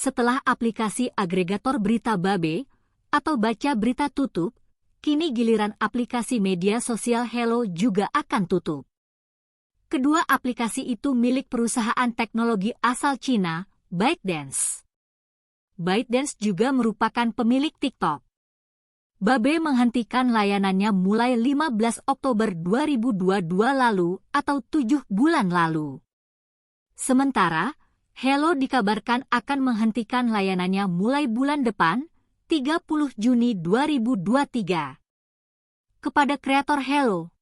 Setelah aplikasi agregator berita Babe atau baca berita tutup, kini giliran aplikasi media sosial Hello juga akan tutup. Kedua aplikasi itu milik perusahaan teknologi asal Cina, ByteDance. ByteDance juga merupakan pemilik TikTok. Babe menghentikan layanannya mulai 15 Oktober 2022 lalu atau 7 bulan lalu. Sementara, Hello dikabarkan akan menghentikan layanannya mulai bulan depan, 30 Juni 2023. Kepada kreator Hello,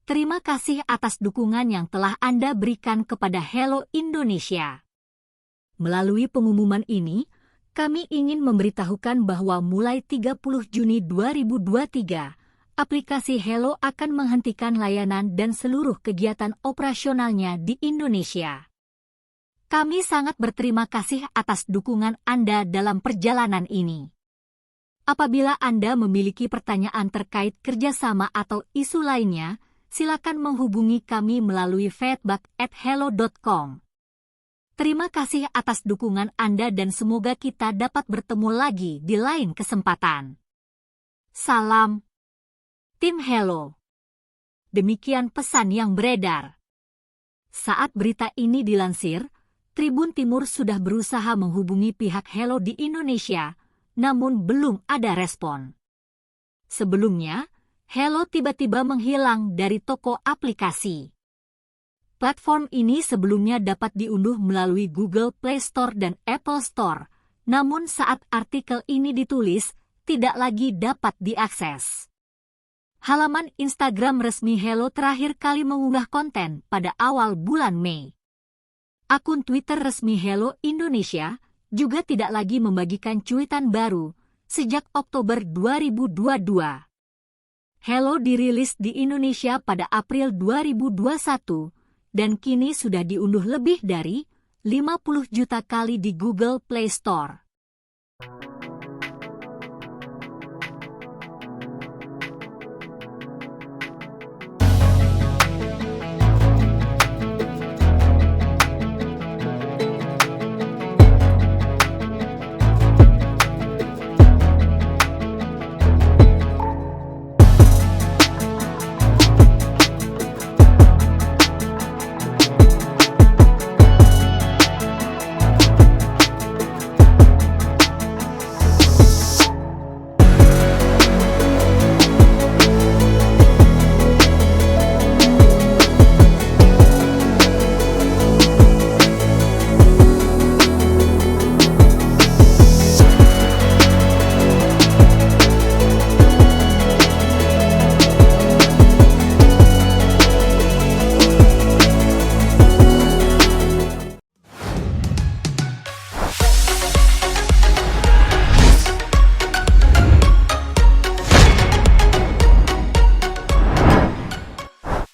terima kasih atas dukungan yang telah Anda berikan kepada Hello Indonesia. Melalui pengumuman ini, kami ingin memberitahukan bahwa mulai 30 Juni 2023, aplikasi Hello akan menghentikan layanan dan seluruh kegiatan operasionalnya di Indonesia. Kami sangat berterima kasih atas dukungan Anda dalam perjalanan ini. Apabila Anda memiliki pertanyaan terkait kerjasama atau isu lainnya, silakan menghubungi kami melalui feedback@hello.com. Terima kasih atas dukungan Anda dan semoga kita dapat bertemu lagi di lain kesempatan. Salam, Tim Hello. Demikian pesan yang beredar. Saat berita ini dilansir, Tribun Timur sudah berusaha menghubungi pihak Hello di Indonesia, namun belum ada respon. Sebelumnya, Hello tiba-tiba menghilang dari toko aplikasi. Platform ini sebelumnya dapat diunduh melalui Google Play Store dan Apple Store, namun saat artikel ini ditulis, tidak lagi dapat diakses. Halaman Instagram resmi Hello terakhir kali mengunggah konten pada awal bulan Mei. Akun Twitter resmi Hello Indonesia juga tidak lagi membagikan cuitan baru sejak Oktober 2022. Hello dirilis di Indonesia pada April 2021 dan kini sudah diunduh lebih dari 50 juta kali di Google Play Store.